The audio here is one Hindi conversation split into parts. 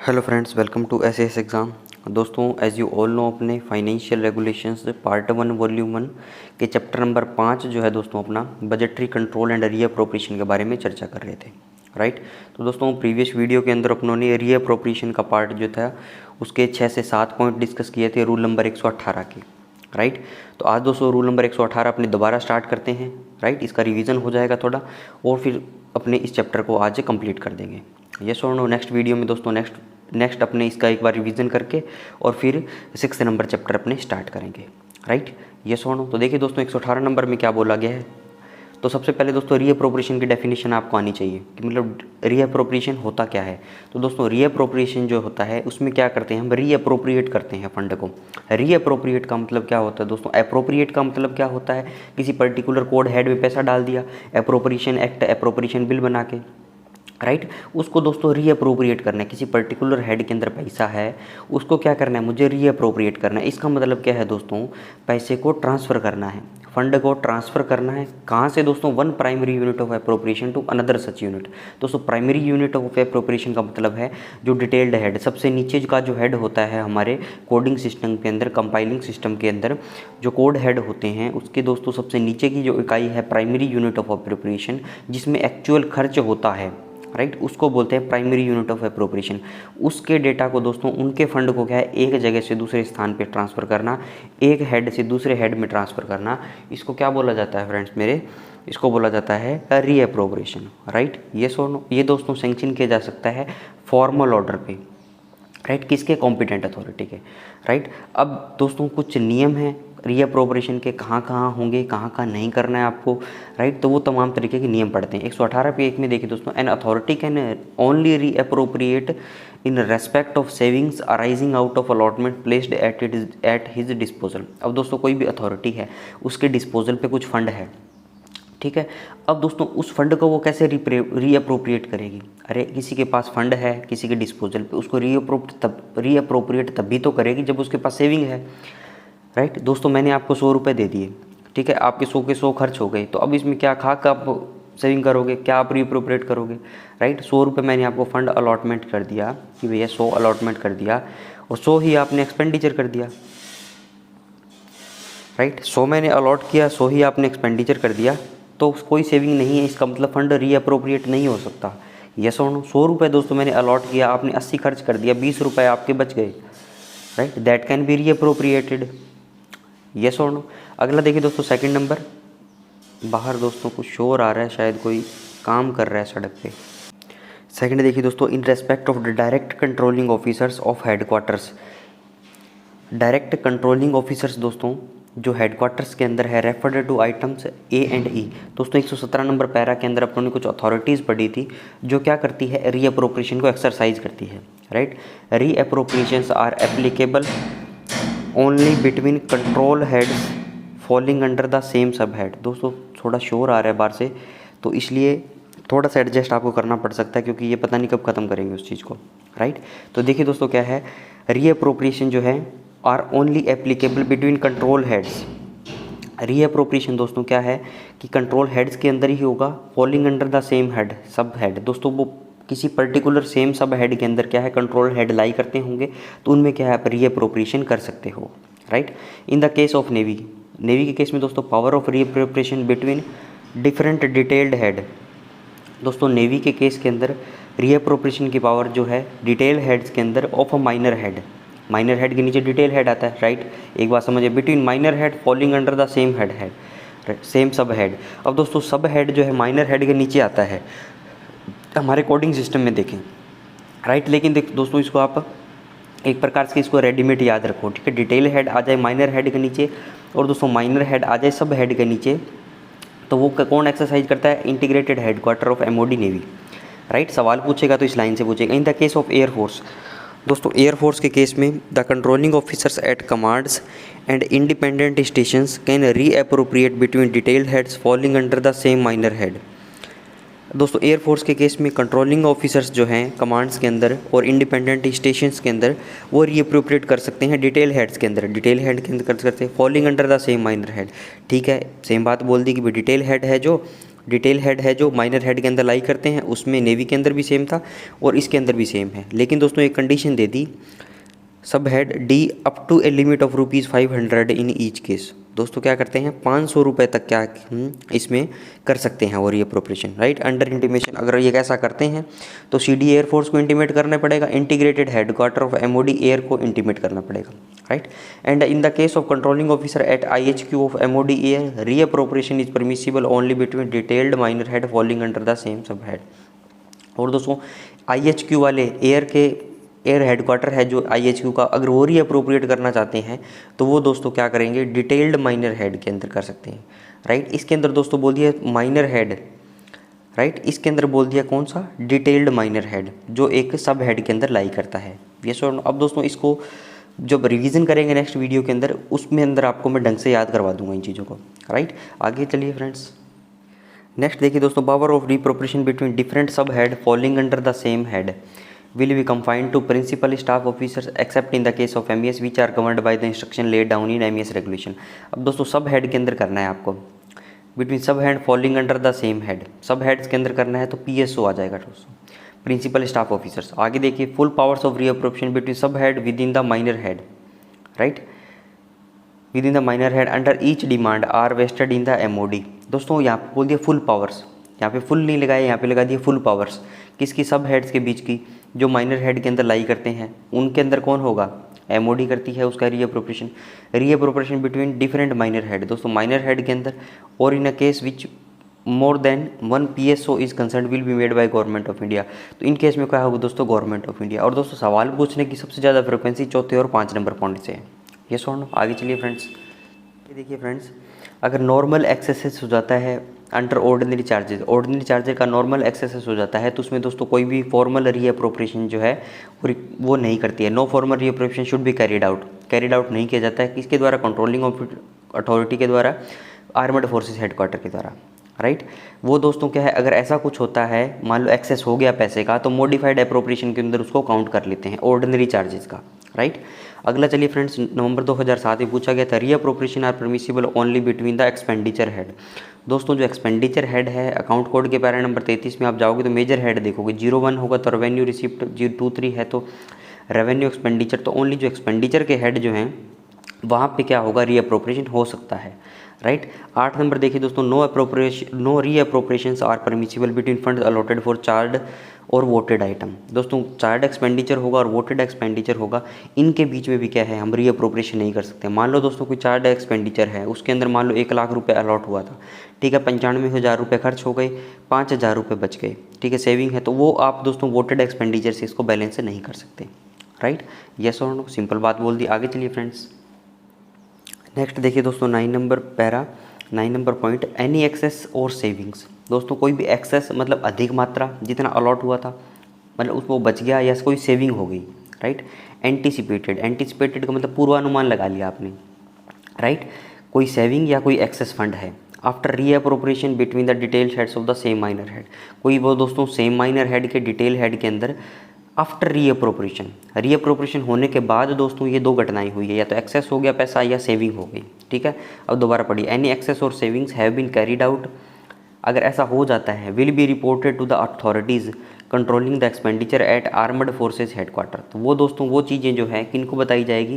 Hello friends, welcome to SAS exam. दोस्तों, एज यू ऑल नो, अपने फाइनेंशियल रेगुलेशंस पार्ट 1 वॉल्यूम 1 के चैप्टर नंबर 5 जो है दोस्तों अपना बजटरी कंट्रोल एंड रीअप्रोप्रिएशन के बारे में चर्चा कर रहे थे, राइट। तो दोस्तों प्रीवियस वीडियो के अंदर अपनों ने रीअप्रोप्रिएशन का पार्ट जो था उसके 6 से 7 पॉइंट डिस्कस किए थे रूल नंबर 118 के, राइट। तो आज दोस्तों रूल नंबर 118 अपने दोबारा स्टार्ट करते हैं, राइट। इसका रिवीजन हो जाएगा थोड़ा और फिर अपने इस चैप्टर को आज कंप्लीट कर देंगे। यस और नो। नेक्स्ट वीडियो में दोस्तों नेक्स्ट अपने इसका एक बार रिवीजन करके और फिर 6 नंबर चैप्टर अपने स्टार्ट करेंगे, राइट। यस और नो। तो देखिए दोस्तों 118 नंबर में क्या बोला गया है। तो सबसे पहले दोस्तों रीअप्रोप्रिएशन की डेफिनेशन आपको आनी चाहिए कि मतलब रीअप्रोप्रिएशन होता क्या है। तो दोस्तों रीअप्रोप्रिएशन जो होता है उसमें क्या करते हैं, हम रीअप्रोप्रिएट करते हैं फंड को। रीअप्रोप्रिएट का मतलब क्या होता है दोस्तों, अप्रोप्रिएट का मतलब क्या होता है, किसी पर्टिकुलर कोड हेड में पैसा डाल दिया, अप्रोप्रिएशन एक्ट अप्रोप्रिएशन बिल बना के, राइट। उसको दोस्तों रीअप्रोप्रिएट करना है। किसी पर्टिकुलर हेड के अंदर पैसा है, उसको क्या करना है, मुझे रीअप्रोप्रिएट करना है। इसका मतलब क्या है दोस्तों, पैसे को ट्रांसफ़र करना है, फंड को ट्रांसफ़र करना है। कहाँ से दोस्तों, one primary unit of appropriation to another such unit. दोस्तों प्राइमरी यूनिट ऑफ अप्रोप्रिएशन का मतलब है जो डिटेल्ड हेड, सबसे नीचे का जो हेड होता है हमारे कोडिंग सिस्टम के अंदर, कंपाइलिंग सिस्टम के अंदर जो कोड हेड होते हैं उसके दोस्तों सबसे नीचे की जो इकाई है प्राइमरी यूनिट ऑफ अप्रोप्रिएशन, जिसमें एक्चुअल खर्च होता है, राइट, उसको बोलते हैं प्राइमरी यूनिट ऑफ अप्रोप्रिएशन। उसके डेटा को दोस्तों, उनके फंड को क्या है, एक जगह से दूसरे स्थान पे ट्रांसफ़र करना, एक हेड से दूसरे हेड में ट्रांसफ़र करना, इसको क्या बोला जाता है फ्रेंड्स मेरे, इसको बोला जाता है रीअप्रोप्रिएशन, राइट। ये नो, ये दोस्तों सैंक्शन किया जा सकता है फॉर्मल ऑर्डर पे, राइट, किसके, कॉम्पिटेंट अथॉरिटी के, राइट। अब दोस्तों कुछ नियम हैं रीअप्रोप्रिएशन के, कहाँ कहाँ होंगे, कहाँ कहाँ नहीं करना है आपको, राइट। तो वो तमाम तरीके के नियम पढ़ते हैं। 118 पे एक में देखिए दोस्तों, an authority can only reappropriate in respect of savings arising out of allotment placed at his disposal. अब दोस्तों कोई भी अथॉरिटी है, उसके डिस्पोजल पे कुछ फंड है, ठीक है। अब दोस्तों उस फंड को वो कैसे रीअप्रोप्रिएट करेगी। अरे किसी के पास फंड है किसी के डिस्पोजल पे, उसको रीअप्रोप्रिएट तभी तो करेगी जब उसके पास सेविंग है, राइट। दोस्तों मैंने आपको 100 रुपये दे दिए, ठीक है, आपके 100 के 100 खर्च हो गए, तो अब इसमें क्या खाक आप सेविंग करोगे, क्या आप रीअप्रोप्रिएट करोगे, राइट। 100 रुपये मैंने आपको फंड अलॉटमेंट कर दिया कि भैया 100 अलॉटमेंट कर दिया और 100 ही आपने एक्सपेंडिचर कर दिया, राइट। 100 मैंने अलॉट किया, 100 ही आपने एक्सपेंडिचर कर दिया, तो कोई सेविंग नहीं है, इसका मतलब फंड रीअप्रोप्रिएट नहीं हो सकता। यस और नो। 100 रुपये दोस्तों मैंने अलॉट किया, आपने 80 खर्च कर दिया, 20 रुपये आपके बच गए, right, that can be reappropriated. Yes और नो। अगला देखिए दोस्तों सेकंड नंबर, बाहर दोस्तों कुछ शोर आ रहा है, शायद कोई काम कर रहा है सड़क पे। सेकंड देखिए दोस्तों, in respect of the direct controlling officers of headquarters. Direct controlling officers दोस्तों जो हेडक्वार्टर्स के अंदर है, referred to items A and E. दोस्तों 117 नंबर पैरा के अंदर अपनों ने कुछ अथॉरिटीज़ पढ़ी थी जो क्या करती है, रीअप्रोप्रिएशन को एक्सरसाइज करती है, right. Reappropriations are applicable only between control heads falling under the same sub head. दोस्तों थोड़ा शोर आ रहा है बाहर से, तो इसलिए थोड़ा सा एडजस्ट आपको करना पड़ सकता है क्योंकि ये पता नहीं कब ख़त्म करेंगे उस चीज़ को, राइट। तो देखिए दोस्तों क्या है, रीअप्रोप्रिएशन जो है are only applicable between control heads. Reappropriation दोस्तों क्या है कि कंट्रोल हेड्स के अंदर ही होगा, falling under the same head, सब हेड। दोस्तों वो किसी पर्टिकुलर सेम सब हेड के अंदर क्या है, कंट्रोल हेड लाई करते होंगे, तो उनमें क्या है, आप रीअप्रोप्रिएशन कर सकते हो, right. In the case of navy, navy के केस में दोस्तों power of reappropriation between different detailed head. दोस्तों नेवी के केस के अंदर रीअप्रोप्रिएशन की पावर जो है डिटेल हेड्स के अंदर of a minor head, minor head के नीचे डिटेल हेड आता है, राइट। एक बात समझिए, between minor head falling under the same head है, सेम सब हेड। अब दोस्तों सब हेड जो है माइनर हेड के नीचे आता है हमारे कोडिंग सिस्टम में, देखें, राइट। लेकिन दोस्तों इसको आप एक प्रकार से इसको रेडीमेड याद रखो, ठीक है। डिटेल हेड आ जाए माइनर हेड के नीचे और दोस्तों माइनर हेड आ जाए सब हेड के नीचे, तो वो कौन एक्सरसाइज करता है, integrated headquarters of MOD navy, right. सवाल पूछेगा तो इस लाइन से पूछेगा। In the case of air force, दोस्तों एयरफोर्स के केस में the controlling officers at commands and independent stations can reappropriate between detailed heads falling under the same minor head. दोस्तों एयरफोर्स के केस में कंट्रोलिंग ऑफिसर्स जो हैं कमांड्स के अंदर और इंडिपेंडेंट स्टेशंस के अंदर वो रीअप्रोप्रिएट कर सकते हैं डिटेल हेड्स के अंदर, डिटेल हेड के अंदर कर सकते हैं falling under the same minor head, ठीक है। सेम बात बोल दी कि डिटेल हेड है जो, डिटेल हेड है जो माइनर हेड के अंदर लाई करते हैं, उसमें नेवी के अंदर भी सेम था और इसके अंदर भी सेम है। लेकिन दोस्तों एक कंडीशन दे दी, sub head D up to a limit of ₹500 in each case. दोस्तों क्या करते हैं, 500 रुपये तक क्या इसमें कर सकते हैं और ये अप्रोप्रिएशन, राइट, अंडर इंटीमेशन। अगर ये कैसा करते हैं तो CD एयरफोर्स को इंटीमेट करना पड़ेगा, integrated headquarters of MOD air को इंटीमेट करना पड़ेगा, right. And in the case of controlling officer at IHQ of MOD air, reappropriation is permissible only between detailed minor head falling under the same sub head. और दोस्तों IHQ वाले एयर हेडक्वार्टर है जो IHQ का, अगर वो रीअप्रोप्रिएट करना चाहते हैं तो वो दोस्तों क्या करेंगे, डिटेल्ड माइनर हेड के अंदर कर सकते हैं, राइट। इसके अंदर दोस्तों बोल दिया माइनर हेड, राइट, इसके अंदर बोल दिया कौन सा, डिटेल्ड माइनर हेड, जो एक सब हेड के अंदर लाई करता है। ये सो अब दोस्तों इसको जब रिवीजन करेंगे नेक्स्ट वीडियो के अंदर, उसमें अंदर आपको मैं ढंग से याद करवा दूंगा इन चीज़ों को, राइट। आगे चलिए फ्रेंड्स, नेक्स्ट देखिए दोस्तों, power of reappropriation between different सब head falling under the same head will be confined to principal staff officers except in the case of MES which are governed by the instruction laid down in MES regulation। अब दोस्तों सब हेड के अंदर करना है आपको, between sub head falling under the same head, सब हेड्स के अंदर करना है तो PSO आ जाएगा दोस्तों, प्रिंसिपल स्टाफ ऑफिसर्स। आगे देखिए, full powers of reappropriation between sub head within the minor head, right, within the minor head under each demand are vested in the MOD। दोस्तों यहाँ पे बोल दिया फुल पावर्स, यहाँ पे फुल नहीं लगाया, यहाँ पे लगा दिया फुल पावर्स, किसकी, सब हेड्स के बीच की, जो माइनर हेड के अंदर लाई करते हैं उनके अंदर कौन होगा, MOD करती है उसका reappropriation between different minor head. दोस्तों माइनर हेड के अंदर, और in a case which more than 1 PSO is concern will be made by government of India. तो इन केस में क्या होगा दोस्तों, गवर्नमेंट ऑफ इंडिया। और दोस्तों सवाल पूछने की सबसे ज़्यादा फ्रिक्वेंसी चौथे और 5 नंबर पॉइंट से है। ये सुनो, आगे चलिए फ्रेंड्स, ये देखिए फ्रेंड्स, अगर नॉर्मल एक्सेसेस हो जाता है अंडर ऑर्डिनरी चार्जेस का नॉर्मल एक्सेसेस हो जाता है तो उसमें दोस्तों कोई भी फॉर्मल रीअप्रोप्रिएशन जो है वो नहीं करती है। No formal reappropriation should be carried out नहीं किया जाता है, किसके द्वारा, कंट्रोलिंग अथॉरिटी के द्वारा, आर्मड फोर्सेस हेडक्वार्टर के द्वारा, राइट। वो दोस्तों क्या है, अगर ऐसा कुछ होता है, मान लो एक्सेस हो गया पैसे का, तो मॉडिफाइड अप्रोप्रिएशन के अंदर उसको काउंट कर लेते हैं ऑर्डिनरी चार्जेस का, राइट। अगला चलिए फ्रेंड्स, नवंबर 2007 में पूछा गया था, reappropriation are permissible only between the expenditure head. दोस्तों जो एक्सपेंडिचर हेड है, अकाउंट कोड के पैरा नंबर 33 में आप जाओगे तो मेजर हेड देखोगे, 01 होगा तो रेवेन्यू रिसिप्ट, 023 है तो रेवेन्यू एक्सपेंडिचर। तो ओनली जो एक्सपेंडिचर के हेड जो हैं वहाँ पे क्या होगा, रीअप्रोप्रिएशन हो सकता है, राइट। 8 नंबर देखिए दोस्तों, no reappropriations are permissible between funds allotted for charged और वोटेड आइटम। दोस्तों चार्ड एक्सपेंडिचर होगा और वोटेड एक्सपेंडिचर होगा, इनके बीच में भी क्या है, हम रीअप्रोप्रिएशन नहीं कर सकते। मान लो दोस्तों कोई चार्ड एक्सपेंडिचर है, उसके अंदर मान लो 1 लाख रुपये अलॉट हुआ था, ठीक है, 95,000 रुपये खर्च हो गए, 5,000 रुपये बच गए, ठीक है, सेविंग है, तो वो आप दोस्तों वोटेड एक्सपेंडिचर से इसको बैलेंस से नहीं कर सकते, राइट। यस और नो, सिंपल बात बोल दी। आगे चलिए फ्रेंड्स, नेक्स्ट देखिए दोस्तों 9 नंबर पॉइंट, एनी एक्सेस और सेविंग्स। दोस्तों कोई भी एक्सेस मतलब अधिक मात्रा, जितना अलॉट हुआ था मतलब उसको बच गया या कोई सेविंग हो गई, राइट। एंटीसिपेटेड का मतलब पूर्वानुमान लगा लिया आपने, राइट। कोई सेविंग या कोई एक्सेस फंड है after reappropriation between the detail heads of the same minor head. कोई वो दोस्तों सेम माइनर हेड के डिटेल हेड के अंदर आफ्टर रीअप्रोप्रिएशन होने के बाद दोस्तों ये 2 घटनाएं हुई है, या तो एक्सेस हो गया पैसा या सेविंग हो गई, ठीक है। अब दोबारा पढ़िए, एनी एक्सेस और savings have been carried out, अगर ऐसा हो जाता है, will be reported to the authorities controlling the expenditure at armed forces headquarter. तो वो दोस्तों वो चीज़ें जो है किनको बताई जाएगी,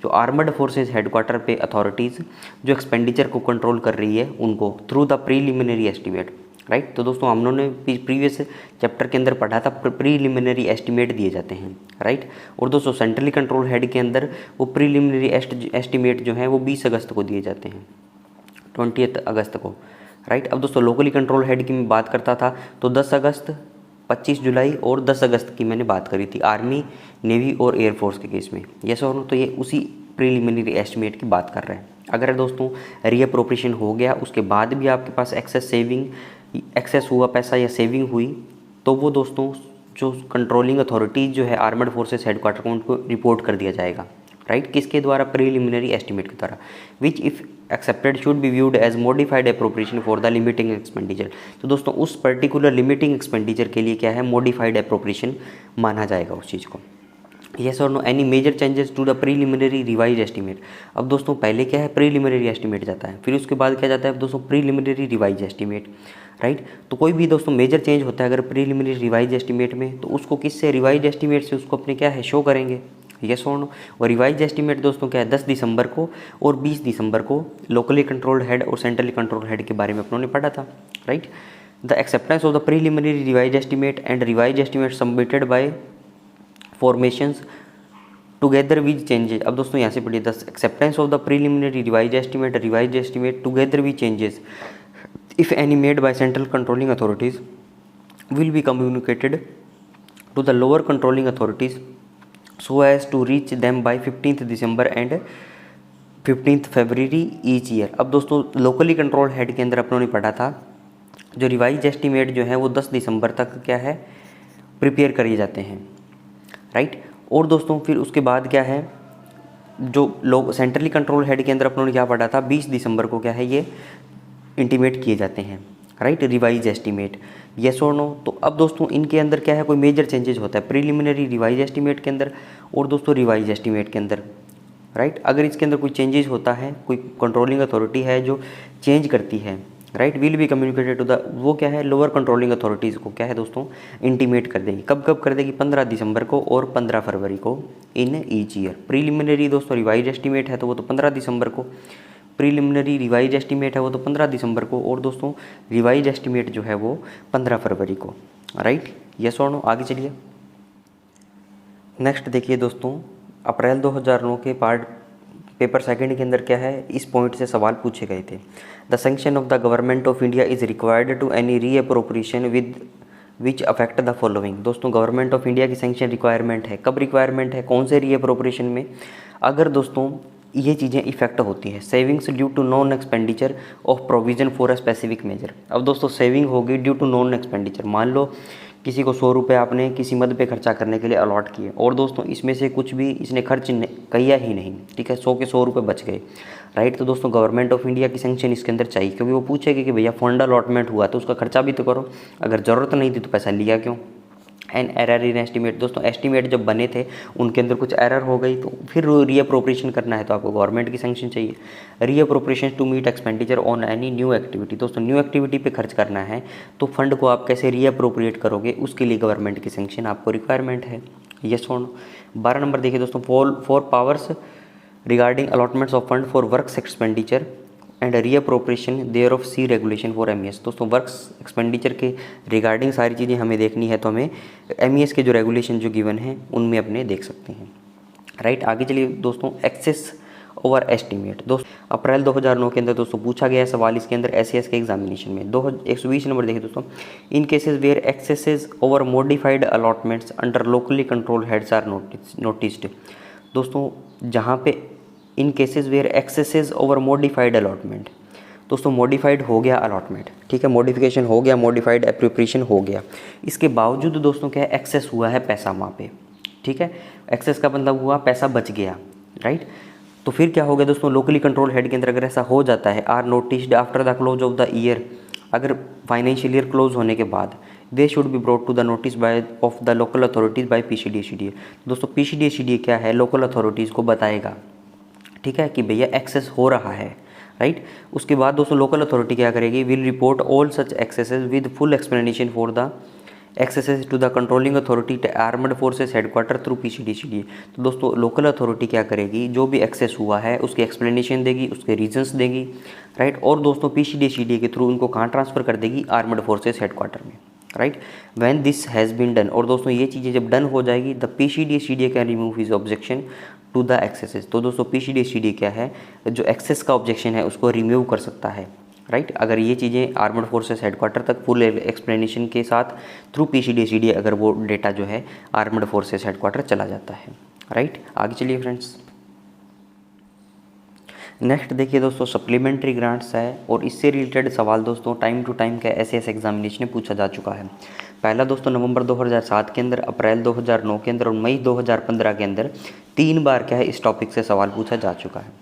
जो आर्मड फोर्सेज हेडक्वार्टर पे अथॉरिटीज़ जो एक्सपेंडिचर को कंट्रोल कर रही है उनको, through the preliminary estimate, right. तो दोस्तों हम लोगों ने प्रीवियस चैप्टर के अंदर पढ़ा था, प्रीलिमिनरी एस्टिमेट दिए जाते हैं, राइट। और दोस्तों सेंट्रली कंट्रोल हेड के अंदर वो प्रीलिमिनरी एस्टिमेट जो है वो 20 अगस्त को दिए जाते हैं, 20 अगस्त को, राइट। अब दोस्तों लोकली कंट्रोल हेड की मैं बात करता था तो 10 अगस्त, 25 जुलाई और 10 अगस्त की मैंने बात करी थी, आर्मी, नेवी और एयरफोर्स के केस में। यस और नो, तो ये उसी प्रीलिमिनरी एस्टिमेट की बात कर रहे हैं। अगर दोस्तों रीअप्रोप्रिएशन हो गया उसके बाद भी आपके पास एक्सेस हुआ पैसा या सेविंग हुई, तो वो दोस्तों जो कंट्रोलिंग अथॉरिटीज़ जो है आर्मड फोर्सेस हेडक्वार्टर को उनको रिपोर्ट कर दिया जाएगा, राइट। किसके द्वारा, प्रीलिमिनरी एस्टिमेट के द्वारा, which if accepted should be viewed as modified appropriation for the limiting expenditure. तो दोस्तों उस पर्टिकुलर लिमिटिंग एक्सपेंडिचर के लिए क्या है, मॉडिफाइड अप्रोप्रिएशन माना जाएगा उस चीज़ को। यस और no, any major changes to the preliminary revise estimate. अब दोस्तों पहले क्या है, प्रीलिमिनरी एस्टीमेट जाता है, फिर उसके बाद क्या जाता है दोस्तों, प्रीलिमिनरी रिवाइज एस्टीमेट, राइट। तो कोई भी दोस्तों मेजर चेंज होता है अगर प्रीलिमिनरी रिवाइज एस्टीमेट में, तो उसको किससे, रिवाइज एस्टीमेट से उसको अपने क्या है, शो करेंगे, यस और नो। और रिवाइज एस्टीमेट दोस्तों क्या है, 10 दिसंबर को और 20 दिसंबर को लोकली कंट्रोल्ड हेड और सेंट्रली कंट्रोल्ड हेड के बारे में अपनों ने पढ़ा था, right. The acceptance of the preliminary revise estimate and revise estimate submitted by formations together with changes. अब दोस्तों यहाँ से पढ़िए, the acceptance of the preliminary revise estimate together with changes if any made by central controlling authorities will be communicated to the lower controlling authorities so as to reach them by 15th December and 15th February each year। अब दोस्तों लोकली कंट्रोल हेड के अंदर अपनों ने पढ़ा था, जो रिवाइज एस्टीमेट जो है वो 10 दिसंबर तक क्या है, प्रिपेयर किए जाते हैं, राइट। और दोस्तों फिर उसके बाद क्या है, जो लोग सेंट्रली कंट्रोल हेड के अंदर अपनों ने क्या पढ़ा था, 20 दिसंबर को क्या है ये इंटीमेट किए जाते हैं, राइट, रिवाइज एस्टीमेट, येस और नो। तो अब दोस्तों इनके अंदर क्या है, कोई मेजर चेंजेस होता है प्रीलिमिनरी रिवाइज एस्टीमेट के अंदर और दोस्तों रिवाइज एस्टीमेट के अंदर, राइट। अगर इसके अंदर कोई चेंजेस होता है, कोई कंट्रोलिंग अथॉरिटी है जो चेंज करती है, right, will be communicated to the, वो क्या है, लोअर कंट्रोलिंग अथॉरिटीज़ को क्या है दोस्तों, इंटीमेट कर देगी। कब कब कर देगी, 15 दिसंबर को और 15 फरवरी को इन ईच ईयर। प्रीलिमिनरी दोस्तों रिवाइज एस्टीमेट है तो वो तो 15 दिसंबर को, प्रीलिमिनरी रिवाइज एस्टीमेट है वो तो 15 दिसंबर को, और दोस्तों रिवाइज एस्टीमेट जो है वो 15 फरवरी को, राइट, यस और नो। आगे चलिए, नेक्स्ट देखिए दोस्तों, अप्रैल 2009 के पार्ट पेपर सेकंड के अंदर क्या है, इस पॉइंट से सवाल पूछे गए थे। The sanction of the government of India is required to any reappropriation with which affect the following. दोस्तों गवर्नमेंट ऑफ इंडिया की सैंक्शन रिक्वायरमेंट है, कब रिक्वायरमेंट है, कौन से रीअप्रोप्रिएशन में, अगर दोस्तों ये चीज़ें इफेक्ट होती है, savings due to non expenditure of provision for a specific major. अब दोस्तों सेविंग होगी ड्यू टू नॉन एक्सपेंडिचर, मान लो किसी को 100 रुपये आपने किसी मद पे खर्चा करने के लिए अलॉट किए और दोस्तों इसमें से कुछ भी इसने खर्च किया ही नहीं, ठीक है, 100 के 100 रुपये बच गए, राइट। तो दोस्तों गवर्नमेंट ऑफ इंडिया की सैंक्शन इसके अंदर चाहिए, क्योंकि वो पूछेगी कि भैया फंड अलॉटमेंट हुआ तो उसका खर्चा भी तो करो, अगर ज़रूरत नहीं थी तो पैसा लिया क्यों। एंड एरर इन एस्टीमेट, दोस्तों एस्टीमेट जब बने थे उनके अंदर कुछ एरर हो गई तो फिर रीअप्रोप्रिएशन करना है तो आपको गवर्नमेंट की सैंक्शन चाहिए। Reappropriation to meet expenditure on any new activity, दोस्तों न्यू एक्टिविटी पे खर्च करना है तो फंड को आप कैसे रीअप्रोप्रिएट करोगे, उसके लिए गवर्नमेंट की सैंक्शन आपको रिक्वायरमेंट है, यस और नो। 12 नंबर देखिए दोस्तों, for powers regarding allotments of fund for works expenditure and reappropriation thereof see regulation for MES. दोस्तों वर्क्स एक्सपेंडिचर के रिगार्डिंग सारी चीज़ें हमें देखनी है तो हमें एमईएस के जो रेगुलेशन जो गिवन हैं उनमें अपने देख सकते हैं, राइट। आगे चलिए दोस्तों, एक्सेस ओवर एस्टीमेट। दोस्तों अप्रैल 2009 के अंदर दोस्तों पूछा गया है सवाल इसके अंदर एसएएस के एग्जामिनेशन में। 120 नंबर देखिए दोस्तों, in cases where excesses over modified allotments under locally control heads are noticed. दोस्तों जहाँ पे in cases where excesses over modified allotment, दोस्तों मॉडिफाइड हो गया अलॉटमेंट, ठीक है, मॉडिफिकेशन हो गया, मॉडिफाइड एप्रोप्रिएशन हो गया, इसके बावजूद दोस्तों क्या है, एक्सेस हुआ है पैसा वहाँ पे, ठीक है, एक्सेस का मतलब हुआ पैसा बच गया, राइट। तो फिर क्या हो गया दोस्तों, लोकली कंट्रोल हेड के अंदर अगर ऐसा हो जाता है, are noticed after the close of the year, अगर फाइनेंशियल ईयर क्लोज होने के बाद, they should be brought to the notice by of the local authorities by PCDA। दोस्तों PCDA क्या है, लोकल अथॉरिटीज़ को बताएगा, ठीक है, कि भैया एक्सेस हो रहा है, राइट। उसके बाद दोस्तों लोकल अथॉरिटी क्या करेगी, will report all such excesses with full explanation for the excesses to the controlling authority armed forces headquarter through PCDA। तो दोस्तों लोकल अथॉरिटी क्या करेगी, जो भी एक्सेस हुआ है उसकी एक्सप्लेनेशन देगी, उसके रीजंस देगी, राइट। और दोस्तों PCDA के थ्रू उनको कहाँ ट्रांसफ़र कर देगी, आर्मड फोर्सेस हेडक्वार्टर में, right. When this has been done, और दोस्तों ये चीज़ें जब डन हो जाएगी, the PCDA can remove his objection to the excesses. तो दोस्तों PCDA क्या है, जो एक्सेस का ऑब्जेक्शन है उसको रिमूव कर सकता है, राइट। अगर ये चीज़ें आर्मड फोर्सेस हेडक्वार्टर तक फुल एक्सप्लेनेशन के साथ थ्रू PCDA अगर वो डेटा जो है आर्मड फोर्सेस हेडक्वार्टर चला जाता है, राइट। आगे चलिए फ्रेंड्स, नेक्स्ट देखिए दोस्तों, सप्लीमेंट्री ग्रांट्स है और इससे रिलेटेड सवाल दोस्तों टाइम टू टाइम का एसएएस एग्जामिनेशन में पूछा जा चुका है। पहला दोस्तों नवंबर 2007 के अंदर, अप्रैल 2009 के अंदर और मई 2015 के अंदर 3 बार क्या है इस टॉपिक से सवाल पूछा जा चुका है।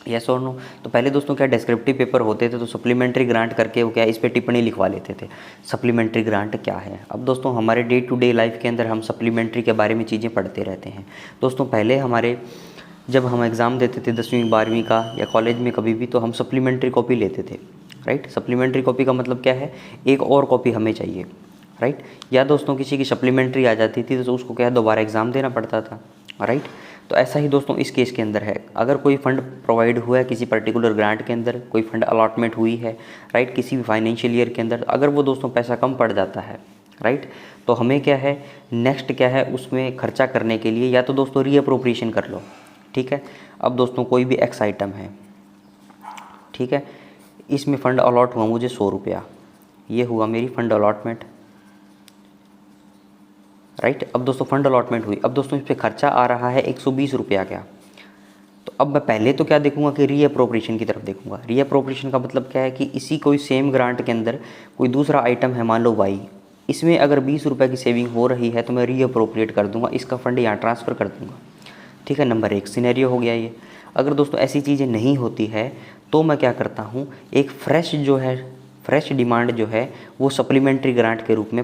यस और नो। तो पहले दोस्तों क्या डिस्क्रिप्टिव पेपर होते थे तो सप्लीमेंट्री ग्रांट करके वो क्या इस पे टिप्पणी लिखवा लेते थे, सप्लीमेंट्री ग्रांट क्या है। अब दोस्तों हमारे डे टू डे लाइफ के अंदर हम सप्लीमेंट्री के बारे में चीज़ें पढ़ते रहते हैं। दोस्तों पहले हमारे जब हम एग्ज़ाम देते थे 10वीं 12वीं का या कॉलेज में कभी भी, तो हम सप्लीमेंट्री कॉपी लेते थे, राइट। सप्लीमेंट्री कॉपी का मतलब क्या है, एक और कॉपी हमें चाहिए, राइट। या दोस्तों किसी की सप्लीमेंट्री आ जाती थी तो उसको क्या दोबारा एग्ज़ाम देना पड़ता था, राइट। तो ऐसा ही दोस्तों इस केस के अंदर है, अगर कोई फंड प्रोवाइड हुआ है किसी पर्टिकुलर ग्रांट के अंदर, कोई फंड अलॉटमेंट हुई है, राइट, किसी भी फाइनेंशियल ईयर के अंदर, अगर वो दोस्तों पैसा कम पड़ जाता है, राइट, तो हमें क्या है नेक्स्ट क्या है उसमें खर्चा करने के लिए या तो दोस्तों रीअप्रोप्रिएशन कर लो, ठीक है। अब दोस्तों कोई भी एक्स आइटम है, ठीक है, इसमें फ़ंड अलॉट हुआ मुझे 100 रुपया, ये हुआ मेरी फ़ंड अलॉटमेंट, राइट। अब दोस्तों फ़ंड अलॉटमेंट हुई, अब दोस्तों इस पर खर्चा आ रहा है 120 रुपया क्या, तो अब मैं पहले तो क्या देखूंगा कि रीअप्रोप्रिएशन की तरफ देखूंगा। रीअप्रोप्रिएशन का मतलब क्या है कि इसी कोई सेम ग्रांट के अंदर कोई दूसरा आइटम है, मान लो वाई, इसमें अगर 20 रुपये की सेविंग हो रही है तो मैं रीअप्रोप्रिएट कर दूंगा, इसका फ़ंड यहाँ ट्रांसफ़र कर दूंगा, ठीक है। नंबर 1 सिनेरियो हो गया ये। अगर दोस्तों ऐसी चीज़ें नहीं होती है तो मैं क्या करता हूँ, एक फ्रेश जो है फ्रेश डिमांड जो है वो सप्लीमेंट्री ग्रांट के रूप में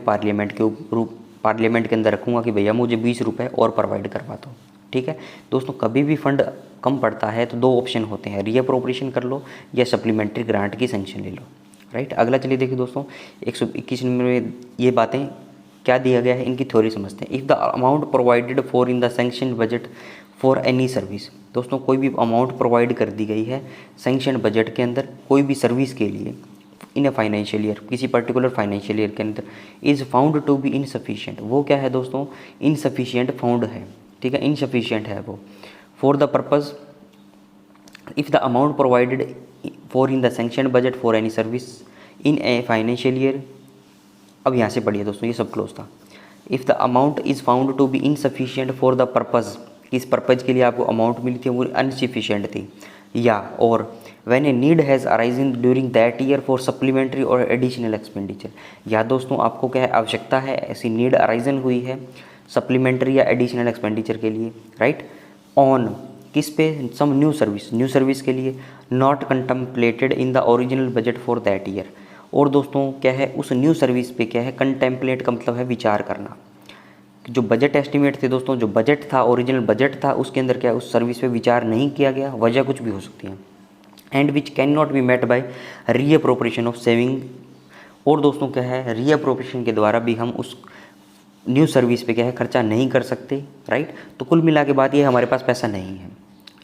पार्लियामेंट के अंदर रखूँगा कि भैया मुझे 20 रुपये और प्रोवाइड करवा दो, ठीक है। दोस्तों कभी भी फंड कम पड़ता है तो 2 ऑप्शन होते हैं, रीअप्रोप्रिएशन कर लो या सप्लीमेंट्री ग्रांट की सैंक्शन ले लो, राइट। अगला चलिए देखिए दोस्तों 121 नंबर में ये बातें क्या दिया गया है, इनकी थ्योरी समझते हैं। If the amount provided for in the sanction budget for any service, दोस्तों कोई भी अमाउंट प्रोवाइड कर दी गई है सैंक्शन बजट के अंदर कोई भी सर्विस के लिए इन ए फाइनेंशियल ईयर, किसी पर्टिकुलर फाइनेंशियल ईयर के अंदर, is found to be insufficient, वो क्या है दोस्तों इनसफिशिएंट फाउंड है, ठीक है, इनसफिशिएंट है वो, for the purpose if the amount provided for in the sanction budget for any service in a financial year. अब यहाँ से पढ़िए दोस्तों, ये सब क्लोज था। If the amount is found to be insufficient for the purpose, किस पर्पज़ के लिए आपको अमाउंट मिली थी वो अनसफिशिएंट थी, या और when a need has arisen during that year for supplementary और एडिशनल एक्सपेंडिचर, या दोस्तों आपको क्या है आवश्यकता है, ऐसी नीड अराइजन हुई है सप्लीमेंट्री या एडिशनल एक्सपेंडिचर के लिए, राइट, ऑन किस पे, सम न्यू सर्विस के लिए, not contemplated in the original budget for that year, और दोस्तों क्या है उस न्यू सर्विस पे क्या है कंटेम्पलेट का मतलब है विचार करना, जो बजट एस्टिमेट थे दोस्तों, जो बजट था ओरिजिनल बजट था उसके अंदर क्या उस सर्विस पे विचार नहीं किया गया, वजह कुछ भी हो सकती है, and which can not be met by reappropriation of saving, और दोस्तों क्या है रीअप्रोप्रिएशन के द्वारा भी हम उस न्यू सर्विस पे क्या है खर्चा नहीं कर सकते, राइट। तो कुल मिला के बात ये हमारे पास पैसा नहीं है,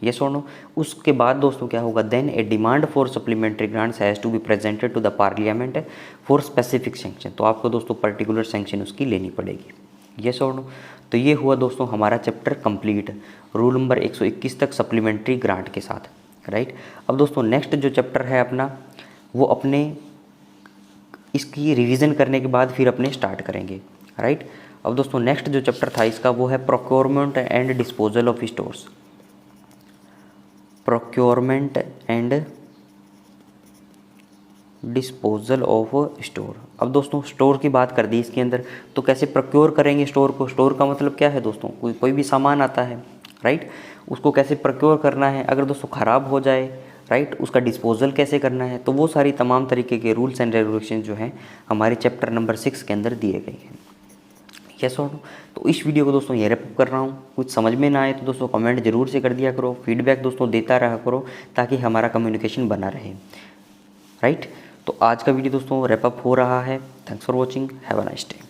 यस और नो। उसके बाद दोस्तों क्या होगा, then a demand for supplementary grants has to be presented to the parliament for specific sanction, तो आपको दोस्तों पर्टिकुलर सैंक्शन उसकी लेनी पड़ेगी, यस और नो। तो ये हुआ दोस्तों हमारा चैप्टर कंप्लीट, रूल नंबर 121 तक सप्लीमेंट्री ग्रांट के साथ, राइट। अब दोस्तों नेक्स्ट जो चैप्टर है अपना वो अपने इसकी रिवीजन करने के बाद फिर अपने स्टार्ट करेंगे, राइट। अब दोस्तों नेक्स्ट जो चैप्टर था इसका वो है procurement and disposal of stores, procurement and disposal of store. अब दोस्तों स्टोर की बात कर दी इसके अंदर, तो कैसे प्रोक्योर करेंगे स्टोर को, स्टोर का मतलब क्या है दोस्तों, कोई भी सामान आता है, राइट, उसको कैसे प्रोक्योर करना है, अगर दोस्तों ख़राब हो जाए, राइट, उसका डिस्पोजल कैसे करना है, तो वो सारी तमाम तरीके के रूल्स एंड रेगुलेशन जो हैं हमारे चैप्टर नंबर 6 के अंदर दिए गए हैं, यस और नो। तो इस वीडियो को दोस्तों ये रैप कर रहा हूँ, कुछ समझ में ना आए तो दोस्तों कमेंट जरूर से कर दिया करो, फीडबैक दोस्तों देता रहा करो ताकि हमारा कम्युनिकेशन बना रहे, राइट। तो आज का वीडियो दोस्तों रैप अप हो रहा है। Thanks for watching, have a nice day.